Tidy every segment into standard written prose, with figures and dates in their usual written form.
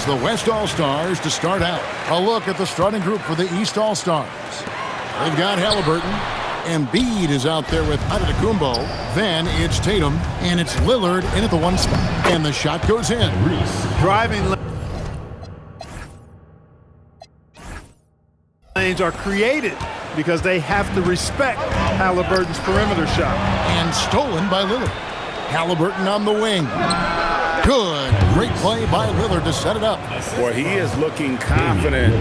It's the West All-Stars to start out. A look at the starting group for the East All-Stars. They've got Halliburton. Embiid is out there with Antetokounmpo. Then it's Tatum, and it's Lillard in at the one spot. And the shot goes in. Driving lanes are created because they have to respect Halliburton's perimeter shot. And stolen by Lillard. Halliburton on the wing. Good. Great play by Lillard to set it up. Boy, he is looking confident.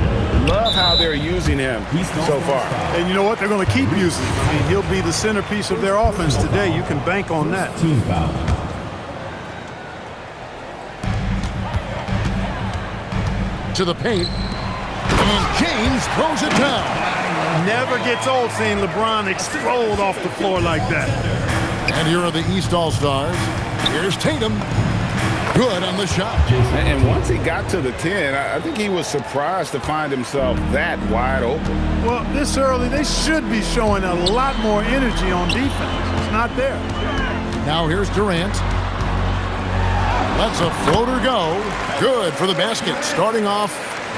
Love how they're using him so far. And you know what? They're going to keep using him. I mean, he'll be the centerpiece of their offense today. You can bank on that. Team foul. To the paint. And James throws it down. Never gets old seeing LeBron explode off the floor like that. And here are the East All-Stars. Here's Tatum. Good on the shot. And once he got to the 10, I think he was surprised to find himself that wide open. Well, this early, they should be showing a lot more energy on defense. It's not there. Now here's Durant. Lets a floater go. Good for the basket. Starting off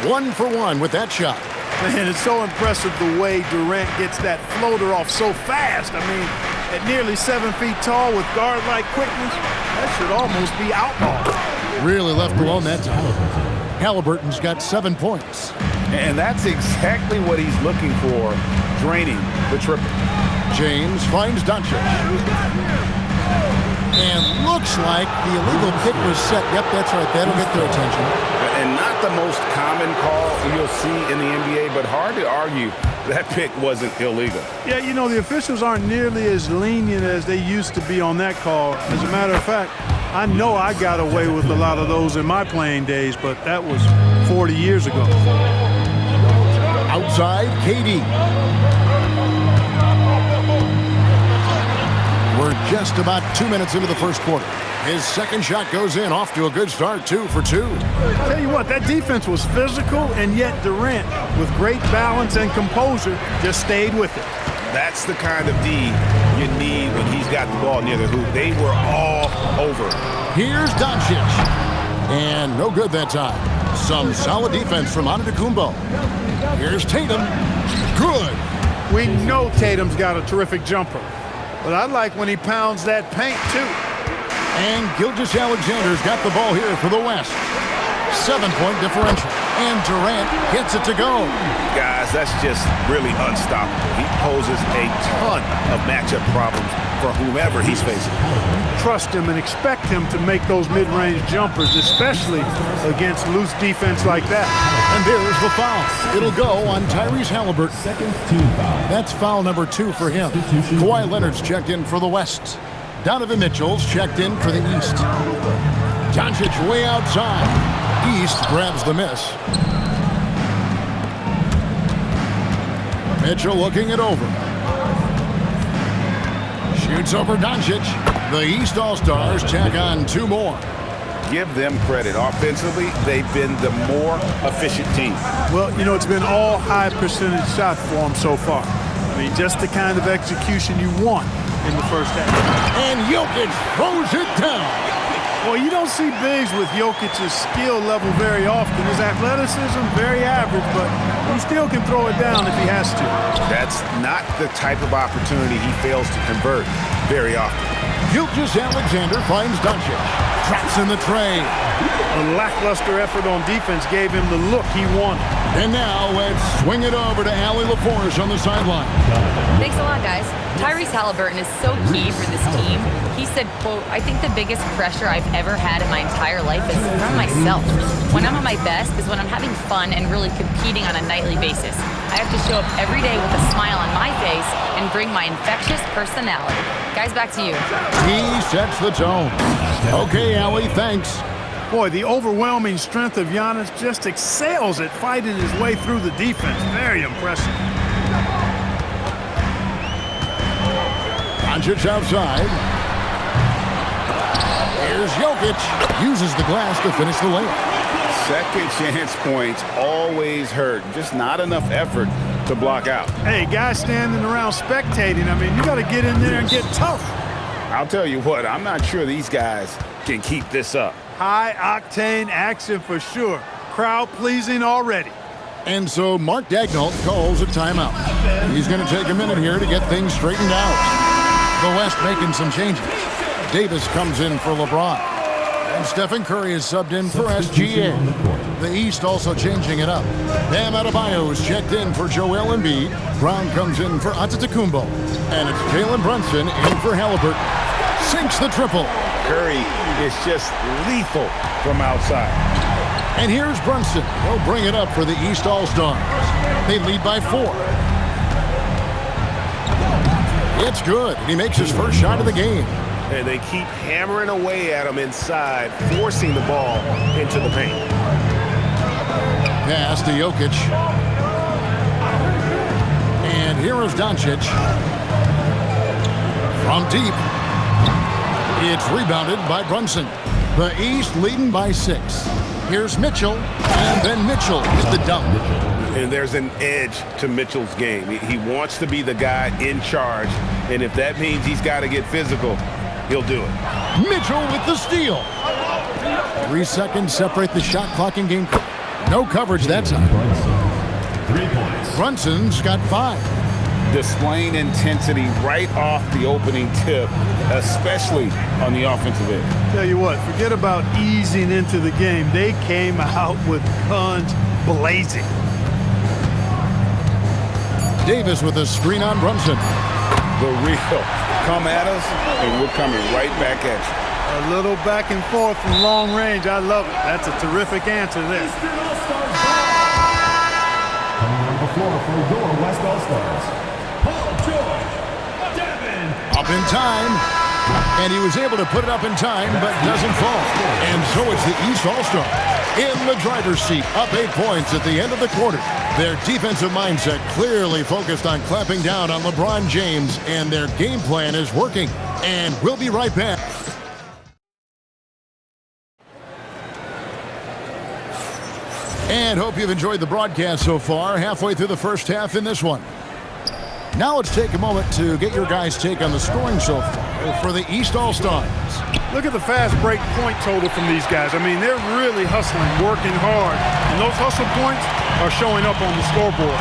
1 for 1 with that shot. Man, it's so impressive the way Durant gets that floater off so fast. I mean, at nearly 7 feet tall with guard-like quickness, that should almost be outlaw. Really left alone that time. Halliburton's got 7 points. And that's exactly what he's looking for, draining the triple. James finds Doncic. And looks like the illegal pick was set. Yep, that's right. That'll get their attention. And not the most common call you'll see in the NBA, but hard to argue that pick wasn't illegal. Yeah, you know, the officials aren't nearly as lenient as they used to be on that call. As a matter of fact, I know I got away with a lot of those in my playing days, but that was 40 years ago. Outside, KD. We're just about 2 minutes into the first quarter. His second shot goes in, off to a good start, 2 for 2. Tell you what, that defense was physical, and yet Durant, with great balance and composure, just stayed with it. That's the kind of D you need when he's got the ball near the hoop. They were all over. Here's Doncic. And no good that time. Some solid defense from Antetokounmpo. Here's Tatum. Good. We know Tatum's got a terrific jumper, but I like when he pounds that paint, too. And Gilgeous-Alexander's got the ball here for the West. 7-point differential. And Durant gets it to go. Guys, that's just really unstoppable. He poses a ton of matchup problems for whomever he's facing. Trust him and expect him to make those mid-range jumpers, especially against loose defense like that. And there's the foul. It'll go on Tyrese Halliburton. Second team foul. That's foul number 2 for him. Kawhi Leonard's checked in for the West. Donovan Mitchell's checked in for the East. Doncic way outside. East grabs the miss. Mitchell looking it over. Shoots over Doncic. The East All-Stars tack on 2 more. Give them credit. Offensively, they've been the more efficient team. Well, you know, it's been all high percentage shots for them so far. I mean, just the kind of execution you want in the first half. And Jokic throws it down. Well, you don't see bigs with Jokic's skill level very often. His athleticism, very average, but he still can throw it down if he has to. That's not the type of opportunity he fails to convert very often. Gilgeous-Alexander finds Doncic. Traps in the tray. A lackluster effort on defense gave him the look he wanted. And now let's swing it over to Allie LaForge on the sideline. Thanks a lot, guys. Tyrese Halliburton is so key for this team. He said, quote, "I think the biggest pressure I've ever had in my entire life is from myself. When I'm at my best is when I'm having fun and really competing on a nightly basis. I have to show up every day with a smile on my face and bring my infectious personality." Guys, back to you. He sets the tone. Okay, Allie, thanks. Boy, the overwhelming strength of Giannis just excels at fighting his way through the defense. Very impressive. Doncic outside. Here's Jokic. Uses the glass to finish the layup. Second chance points always hurt. Just not enough effort to block out. Hey, guys standing around spectating, I mean, you got to get in there and get tough. I'll tell you what, I'm not sure these guys can keep this up. High-octane action for sure. crowd pleasing already. And so Mark Daigneault calls a timeout. He's going to take a minute here to get things straightened out. The West making some changes. Davis comes in for LeBron. And Stephen Curry is subbed in for SGA. The East also changing it up. Bam Adebayo is checked in for Joel Embiid. Brown comes in for Antetokounmpo. And it's Jalen Brunson in for Halliburton. Sinks the triple. Curry is just lethal from outside. And here's Brunson. He'll bring it up for the East All-Stars. They lead by 4. It's good. He makes his first shot of the game. And they keep hammering away at him inside, forcing the ball into the paint. Pass to Jokic. And here is Doncic. From deep. It's rebounded by Brunson. The East leading by 6. Here's Mitchell. And then Mitchell with the dunk. And there's an edge to Mitchell's game. He wants to be the guy in charge. And if that means he's got to get physical, he'll do it. Mitchell with the steal. 3 seconds separate the shot clock and game. No coverage that time. 3 points. Brunson's got 5. Displaying intensity right off the opening tip, especially on the offensive end. Tell you what, forget about easing into the game. They came out with guns blazing. Davis with a screen on Brunson. The real come at us, and we're coming right back at you. A little back and forth from long range. I love it. That's a terrific answer there. Coming on the floor for your West All-Stars, Paul George, Devin. Up in time. And he was able to put it up in time, but doesn't fall. And so it's the East All-Star in the driver's seat, up 8 points at the end of the quarter. Their defensive mindset clearly focused on clamping down on LeBron James, and their game plan is working. And we'll be right back. And hope you've enjoyed the broadcast so far, halfway through the first half in this one. Now let's take a moment to get your guys' take on the scoring so far for the East All-Stars. Look at the fast break point total from these guys. I mean, they're really hustling, working hard. And those hustle points are showing up on the scoreboard.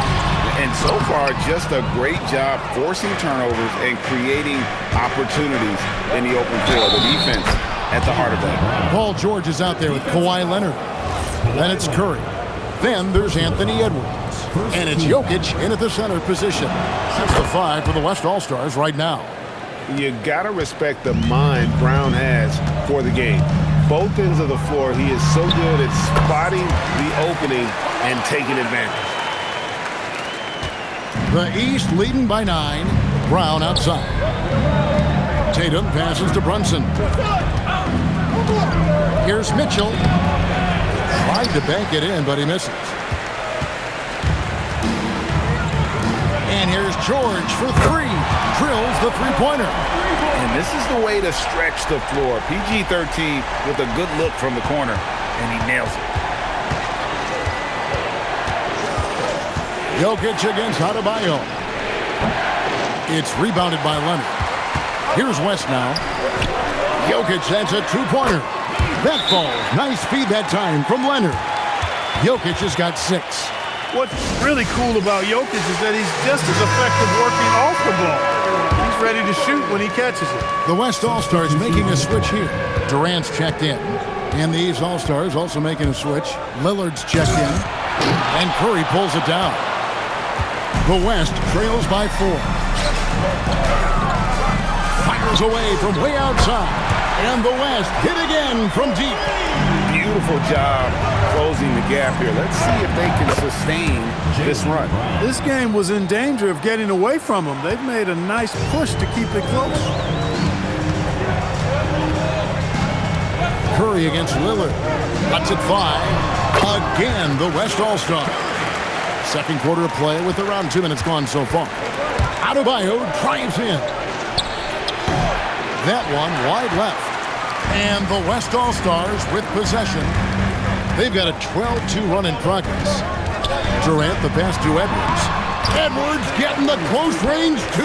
And so far, just a great job forcing turnovers and creating opportunities in the open floor. The defense at the heart of that. Paul George is out there with Kawhi Leonard. Then it's Curry. Then there's Anthony Edwards. And it's Jokic in at the center position. That's the 5 for the West All-Stars right now. You got to respect the mind Brown has for the game. Both ends of the floor, he is so good at spotting the opening and taking advantage. The East leading by 9. Brown outside. Tatum passes to Brunson. Here's Mitchell. Tried to bank it in, but he misses. And here's George for 3. Drills the three-pointer. And this is the way to stretch the floor. PG-13 with a good look from the corner, and he nails it. Jokic against Adebayo. It's rebounded by Leonard. Here's West now. Jokic, that's a 2-pointer. That falls. Nice feed that time from Leonard. Jokic has got 6. What's really cool about Jokic is that he's just as effective working off the ball. He's ready to shoot when he catches it. The West All-Stars making a switch here. Durant's checked in. And the East All-Stars also making a switch. Lillard's checked in. And Curry pulls it down. The West trails by 4. Fires away from way outside. And the West hit again from deep. Beautiful job closing the gap here. Let's see if they can sustain this run. This game was in danger of getting away from them. They've made a nice push to keep it close. Curry against Lillard. Cuts at 5. Again, the West All-Star. Second quarter of play with around 2 minutes gone so far. Adebayo drives in. That one wide left. And the West All-Stars with possession. They've got a 12-2 run in progress. Durant the pass to Edwards. Edwards getting the close range 2.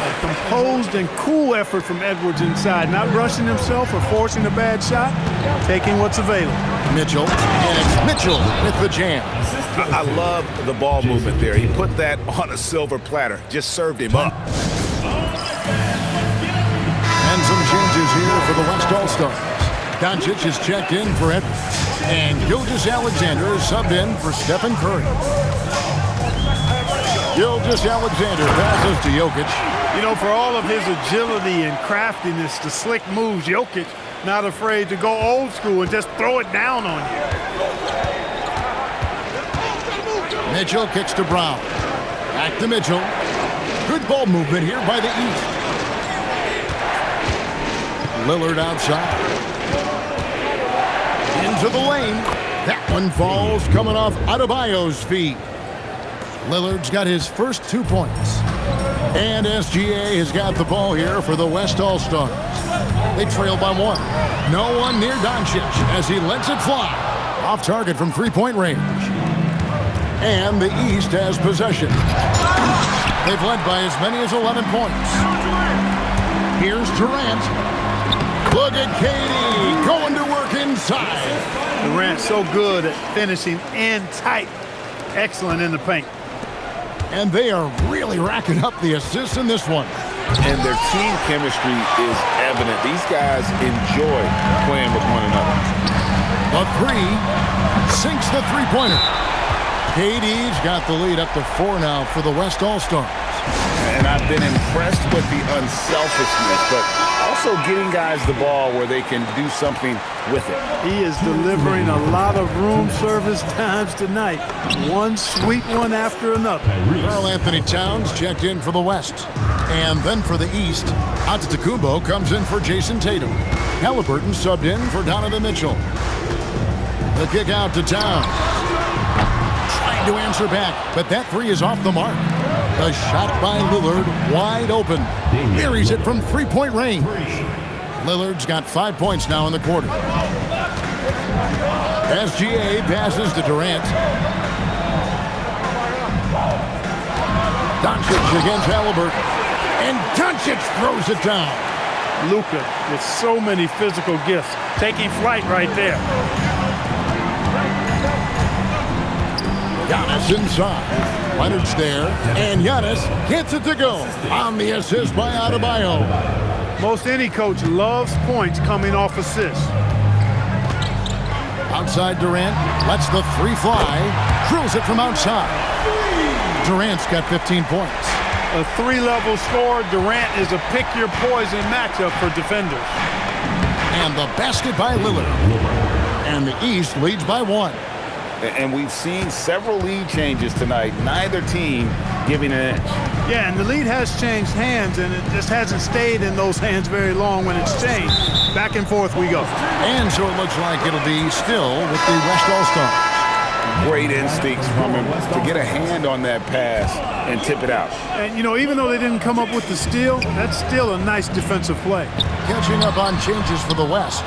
A composed and cool effort from Edwards inside, not rushing himself or forcing a bad shot, taking what's available. Mitchell, and it's Mitchell with the jam. I love the ball movement there. He put that on a silver platter, just served him up. And some changes here for the West All-Stars. Doncic is checked in for Edwards, and Gilgeous-Alexander is subbed in for Stephen Curry. Gilgeous-Alexander passes to Jokic. You know, for all of his agility and craftiness, the slick moves, Jokic not afraid to go old school and just throw it down on you. Mitchell kicks to Brown. Back to Mitchell. Good ball movement here by the East. Lillard outside. Into the lane. That one falls coming off Adebayo's feet. Lillard's got his first 2 points. And SGA has got the ball here for the West All-Stars. They trail by 1. No one near Doncic as he lets it fly. Off target from three-point range. And the East has possession. They've led by as many as 11 points. Here's Durant. Look at KD going to work inside. Durant so good at finishing in tight. Excellent in the paint. And they are really racking up the assists in this one. And their team chemistry is evident. These guys enjoy playing with one another. The three sinks the three-pointer. KD's got the lead up to 4 now for the West All-Stars. And I've been impressed with the unselfishness, but also getting guys the ball where they can do something with it. He is delivering a lot of room service times tonight. One sweet one after another. Karl Anthony Towns checked in for the West. And then for the East, Antetokounmpo comes in for Jason Tatum. Halliburton subbed in for Donovan Mitchell. The kick out to Towns. Trying to answer back, but that three is off the mark. The shot by Lillard, wide open. Buries it from three-point range. Lillard's got 5 points now in the quarter. SGA passes to Durant. Doncic against Halliburton. And Doncic throws it down. Luka with so many physical gifts. Taking flight right there. Giannis inside. Leonard's there. And Giannis gets it to go on the assist by Adebayo. Most any coach loves points coming off assists. Outside Durant, lets the three fly, drills it from outside. Durant's got 15 points. A three-level scorer, Durant is a pick-your-poison matchup for defenders. And the basket by Lillard. And the East leads by 1. And we've seen several lead changes tonight, neither team giving an inch. Yeah, and the lead has changed hands, and it just hasn't stayed in those hands very long when it's changed. Back and forth we go. And so it looks like it'll be still with the West All-Stars. Great instincts from him to get a hand on that pass and tip it out. And, you know, even though they didn't come up with the steal, that's still a nice defensive play. Catching up on changes for the West.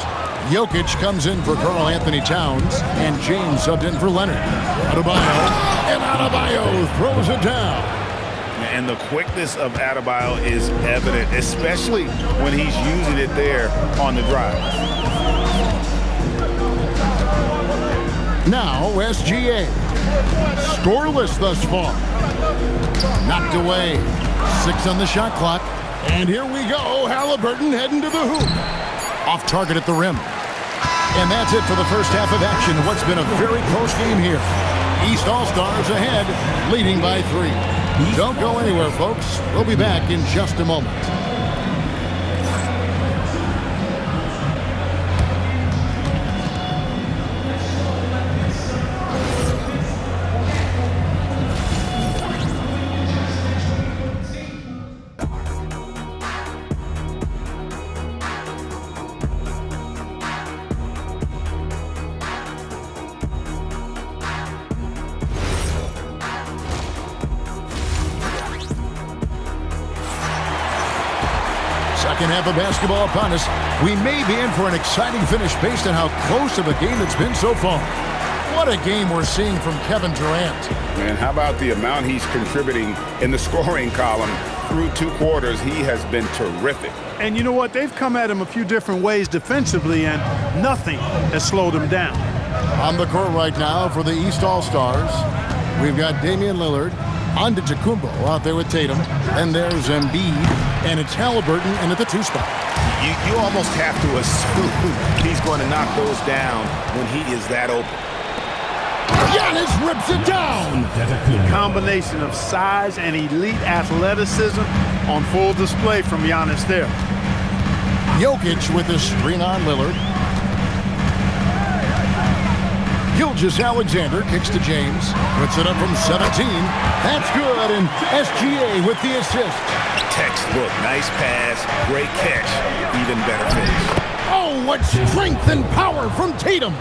Jokic comes in for Karl Anthony Towns, and James subbed in for Leonard. Adebayo, and Adebayo throws it down. And the quickness of Adebayo is evident, especially when he's using it there on the drive. Now SGA. Scoreless thus far. Knocked away. 6 on the shot clock. And here we go. Halliburton heading to the hoop. Off target at the rim. And that's it for the first half of action. What's been a very close game here. East All-Stars ahead, leading by 3. Don't go anywhere, folks. We'll be back in just a moment. Second half of basketball upon us. We may be in for an exciting finish based on how close of a game it's been so far. What a game we're seeing from Kevin Durant. Man, how about the amount he's contributing in the scoring column through 2 quarters? He has been terrific. And you know what? They've come at him a few different ways defensively, and nothing has slowed him down. On the court right now for the East All-Stars, we've got Damian Lillard, Antetokounmpo out there with Tatum, and there's Embiid, and it's Halliburton in at the 2 spot. You almost have to assume he's going to knock those down when he is that open. Giannis rips it down. Combination of size and elite athleticism on full display from Giannis there. Jokic with a screen on Lillard. Gilgeous-Alexander kicks to James. Puts it up from 17. That's good, and SGA with the assist. Textbook, nice pass, great catch, even better finish. Oh, what strength and power from Tatum.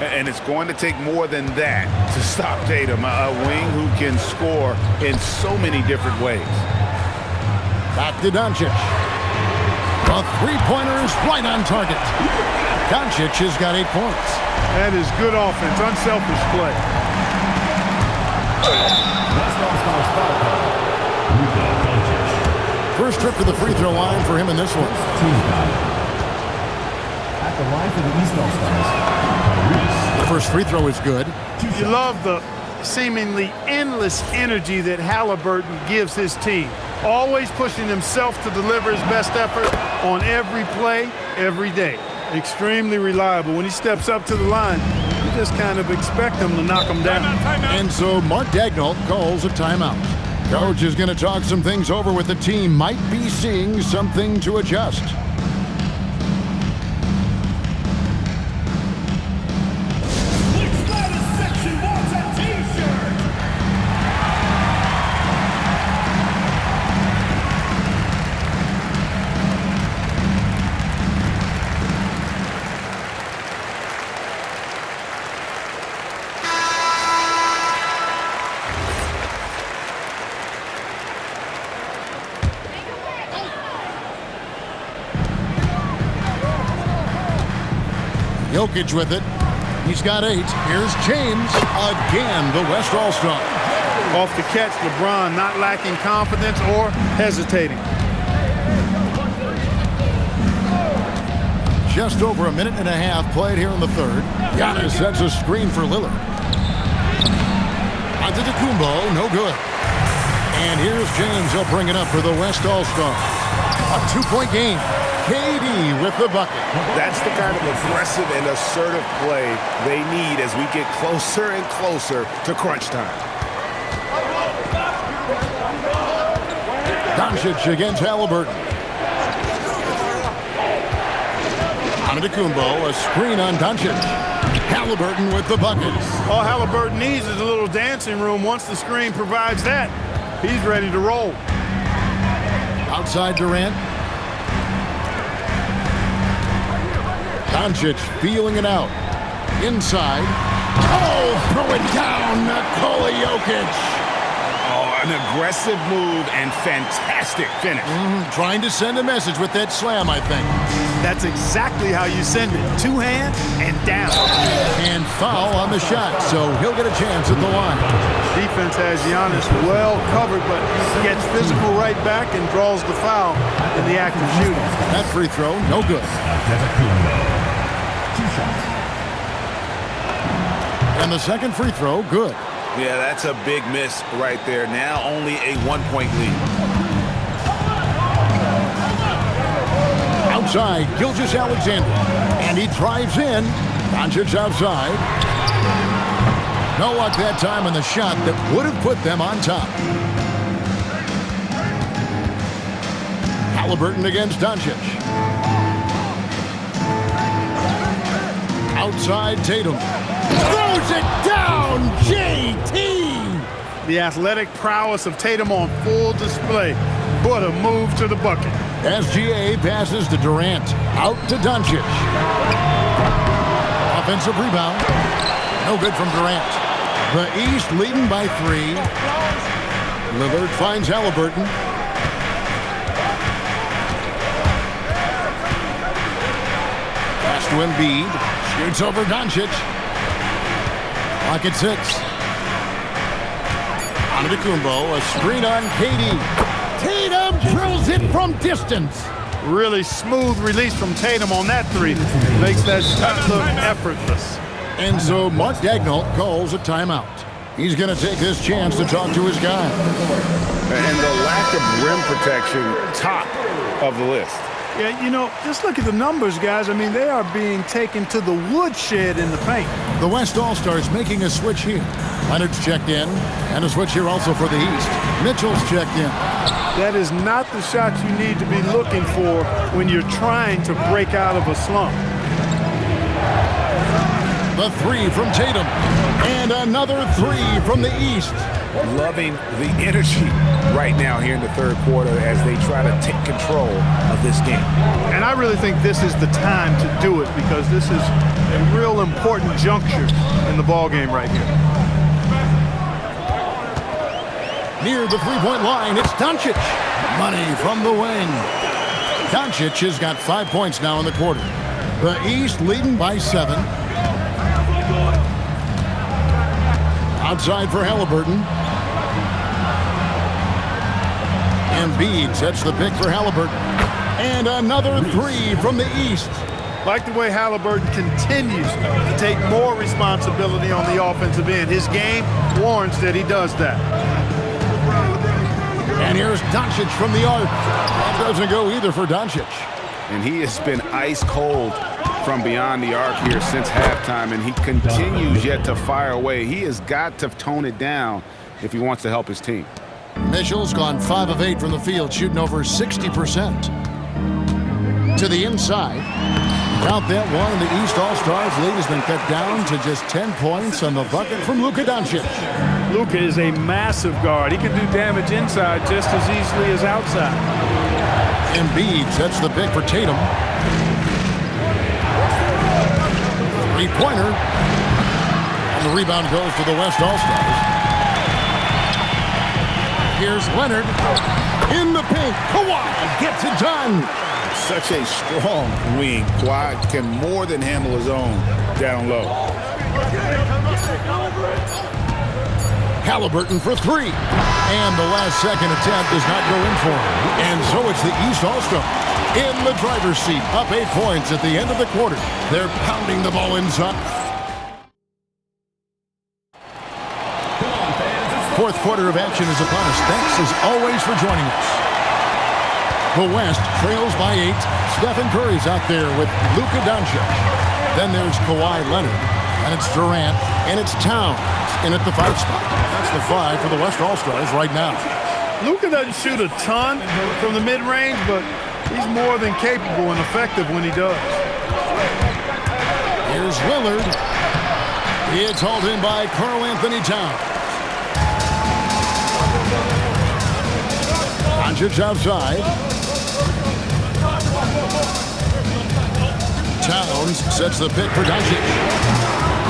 And it's going to take more than that to stop Tatum, a wing who can score in so many different ways. Back to Doncic. The three-pointers right on target. Doncic has got 8 points. That is good offense, unselfish play. First trip to the free throw line for him in this one. At the line for the East All-Stars. The first free throw is good. You love the seemingly endless energy that Halliburton gives his team. Always pushing himself to deliver his best effort on every play, every day. Extremely reliable. When he steps up to the line, you just kind of expect him to knock him down. And so Mark Daigneault calls a timeout. Coach is going to talk some things over with the team. Might be seeing something to adjust. Jokic with it. He's got 8. Here's James. Again, the West All-Star. Off the catch, LeBron not lacking confidence or hesitating. Just over a minute and a half played here in the third. Giannis sets a screen for Lillard. Antetokounmpo, no good. And here's James. He'll bring it up for the West All-Stars. A 2-point game. KD with the bucket. That's the kind of aggressive and assertive play they need as we get closer and closer to crunch time. Doncic against Halliburton. Antetokounmpo, a screen on Doncic. Halliburton with the bucket. All Halliburton needs is a little dancing room. Once the screen provides that, he's ready to roll. Outside Durant. Doncic feeling it out. Inside. Oh, throw it down, Nikola Jokic. Oh, an aggressive move and fantastic finish. Trying to send a message with that slam, I think. That's exactly how you send it. 2 hands and down. And foul on the shot, so he'll get a chance at the line. Defense has Giannis well covered, but gets physical right back and draws the foul in the act of shooting. That free throw, no good. 2 shots. And the second free throw, good. Yeah, that's a big miss right there. Now only a 1-point lead. Outside, Gilgeous-Alexander. And he drives in. Doncic outside. No luck that time on the shot that would have put them on top. Halliburton against Doncic. Outside Tatum. Throws it down, JT! The athletic prowess of Tatum on full display. What a move to the bucket. SGA passes to Durant. Out to Doncic. Offensive rebound. No good from Durant. The East leading by 3. Lillard finds Halliburton. Pass to Embiid. Shoots over Doncic. Clock at 6. Antetokounmpo, a screen on KD. Tatum drills it from distance. Really smooth release from Tatum on that three. Makes that shot look effortless. And so Mark Daigneault calls a timeout. He's going to take this chance to talk to his guy. And the lack of rim protection, top of the list. Yeah, you know, just look at the numbers, guys. I mean, they are being taken to the woodshed in the paint. The West All-Stars making a switch here. Leonard's checked in, and a switch here also for the East. Mitchell's checked in. That is not the shot you need to be looking for when you're trying to break out of a slump. The three from Tatum, and another three from the East. Loving the energy right now here in the third quarter as they try to take control of this game. And I really think this is the time to do it because this is a real important juncture in the ball game right here. Near the three-point line, it's Doncic. Money from the wing. Doncic has got 5 points now in the quarter. The East leading by 7. Outside for Halliburton. Embiid sets the pick for Halliburton. And another three from the East. Like the way Halliburton continues to take more responsibility on the offensive end. His game warrants that he does that. And here's Doncic from the arc. That doesn't go either for Doncic. And he has been ice cold from beyond the arc here since halftime, and he continues yet to fire away. He has got to tone it down if he wants to help his team. Mitchell's gone 5 of 8 from the field, shooting over 60%. To the inside. Count that one, and the East All-Stars lead has been cut down to just 10 points on the bucket from Luka Doncic. Luka is a massive guard. He can do damage inside just as easily as outside. Embiid sets the pick for Tatum. Three-pointer. And the rebound goes to the West All-Stars. Here's Leonard in the paint. Kawhi gets it done. Such a strong wing. Kawhi can more than handle his own down low. Halliburton for three. And the last second attempt does not go in for him. And so it's the East All-Star in the driver's seat. Up 8 points at the end of the quarter. They're pounding the ball inside. Fourth quarter of action is upon us. Thanks as always for joining us. The West trails by 8. Stephen Curry's out there with Luka Doncic. Then there's Kawhi Leonard. And it's Durant. And it's Towns in at the 5 spot. That's the 5 for the West All-Stars right now. Luka doesn't shoot a ton from the mid-range, but he's more than capable and effective when he does. Here's Lillard. It's hauled in by Karl Anthony Towns. Doncic outside. Towns sets the pick for Doncic.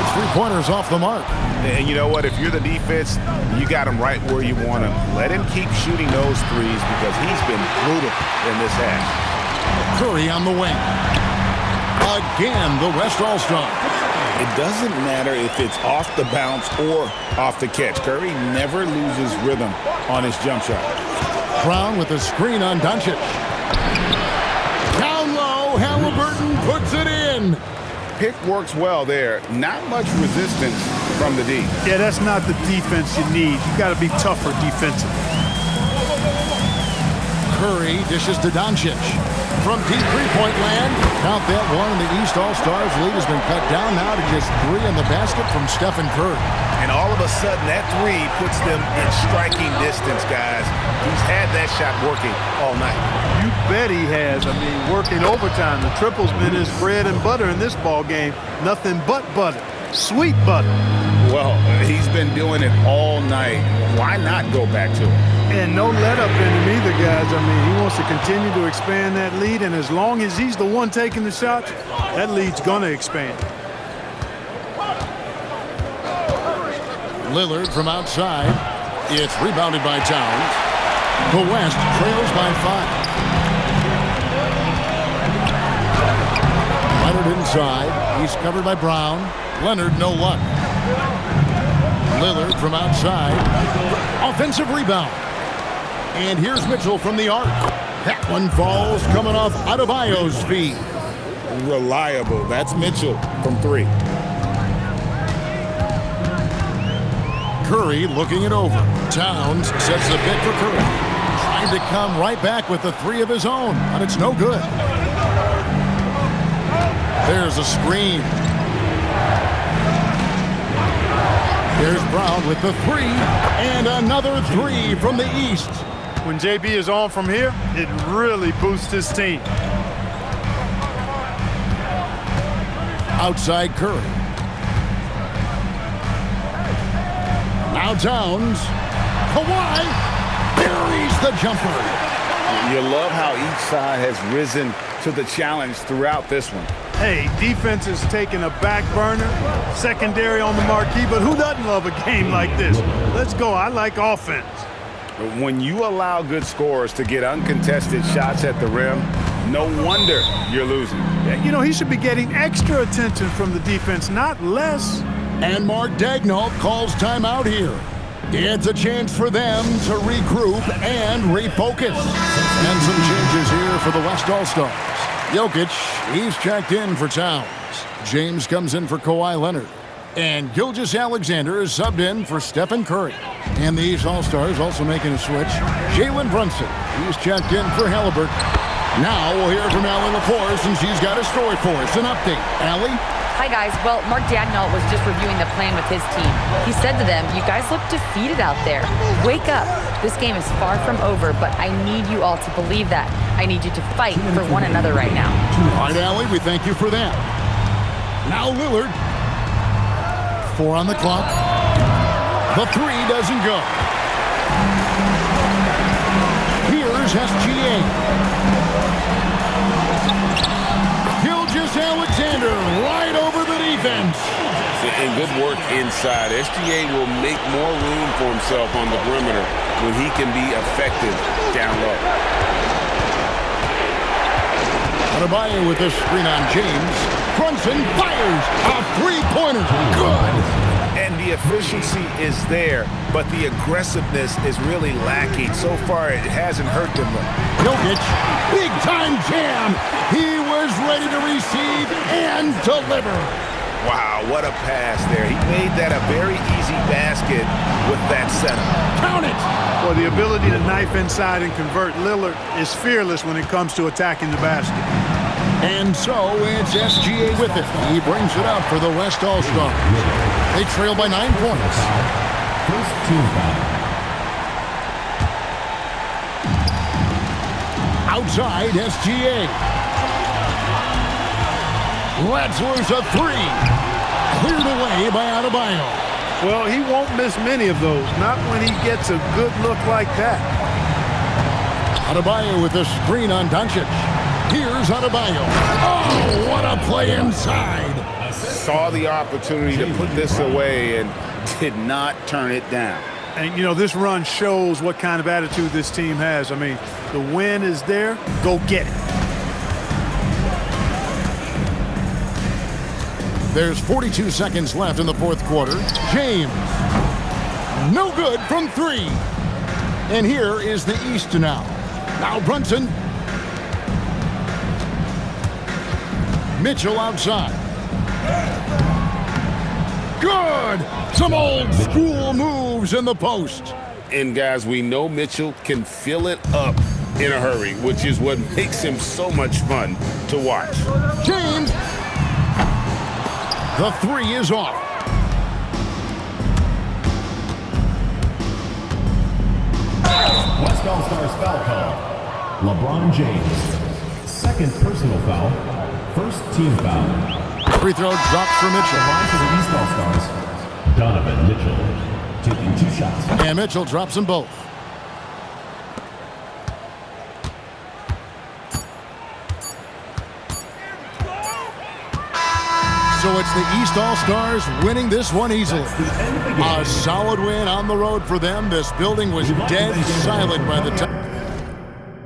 It's 3-pointers off the mark. And you know what? If you're the defense, you got him right where you want him. Let him keep shooting those threes because he's been brutal in this half. Curry on the wing. Again, the West All-Star. It doesn't matter if it's off the bounce or off the catch. Curry never loses rhythm on his jump shot. Brown with a screen on Doncic. Down low, Halliburton puts it in. Pick works well there. Not much resistance from the D. Yeah, that's not the defense you need. You got to be tougher defensively. Curry dishes to Doncic. From deep three-point land, count that one, and the East All-Stars lead has been cut down now to just 3 in the basket from Stephen Curry. And all of a sudden, that three puts them in striking distance, guys. He's had that shot working all night. You bet he has. I mean, working overtime. The triple's been his bread and butter in this ball game. Nothing but butter. Sweet butter. Well, he's been doing it all night. Why not go back to it? And no let up in him either, guys. I mean, he wants to continue to expand that lead, and as long as he's the one taking the shots, that lead's going to expand. Lillard from outside. It's rebounded by Towns. The West trails by 5. Leonard inside. He's covered by Brown. Leonard, no luck. Lillard from outside. Offensive rebound. And here's Mitchell from the arc. That one falls coming off Adebayo's feet. Reliable. That's Mitchell from 3. Curry looking it over. Towns sets the pick for Curry. Trying to come right back with the 3 of his own, but it's no good. There's a screen. There's Brown with the 3, and another 3 from the East. When JB is on from here, it really boosts his team. Outside Curry. Now Towns. Kawhi buries the jumper. You love how each side has risen to the challenge throughout this one. Hey, defense is taking a back burner, secondary on the marquee, but who doesn't love a game like this? Let's go. I like offense. When you allow good scorers to get uncontested shots at the rim, no wonder you're losing. You know, he should be getting extra attention from the defense, not less. And Mark Daigneault calls timeout here. It's a chance for them to regroup and refocus. And some changes here for the West All-Stars. Jokic, he's checked in for Towns. James comes in for Kawhi Leonard. And Gilgeous-Alexander is subbed in for Stephen Curry. And the East All-Stars also making a switch. Jalen Brunson, he's checked in for Halliburton. Now we'll hear from Allie LaForce, and she's got a story for us. An update. Allie? Hi, guys. Well, Mark Daigneault was just reviewing the plan with his team. He said to them, you guys look defeated out there. Wake up. This game is far from over, but I need you all to believe that. I need you to fight for one another right now. All right, Allie, we thank you for that. Now Lillard. 4 on the clock. The 3 doesn't go. Here's SGA. Gilgeous-Alexander right over the defense. And good work inside. SGA will make more room for himself on the perimeter when he can be effective down low. Adebayo with this screen on James. Brunson fires a 3-pointer. Good. And the efficiency is there, but the aggressiveness is really lacking. So far, it hasn't hurt them. Jokic, big-time jam. He was ready to receive and deliver. Wow, what a pass there. He made that a very easy basket with that setup. Count it. Well, the ability to knife inside and convert, Lillard is fearless when it comes to attacking the basket. And so it's SGA with it. He brings it up for the West All-Stars. They trail by 9 points. First team foul. Outside, SGA. Lets loose a 3. Cleared away by Adebayo. Well, he won't miss many of those, not when he gets a good look like that. Adebayo with a screen on Doncic. Here's Adebayo. Oh, what a play inside. Saw the opportunity to put this away and did not turn it down. And, you know, this run shows what kind of attitude this team has. I mean, the win is there. Go get it. There's 42 seconds left in the fourth quarter. James. No good from 3. And here is the East now. Now Brunson. Mitchell outside. Good! Some old school moves in the post. And guys, we know Mitchell can fill it up in a hurry, which is what makes him so much fun to watch. James. The 3 is off. West All-Stars foul call. LeBron James. Second personal foul. First team foul. Free throw drops for Mitchell. Line for the East All-Stars. Donovan Mitchell taking 2 shots. And Mitchell drops them both. So it's the East All-Stars winning this one easily. A solid win on the road for them. This building was dead silent by the time.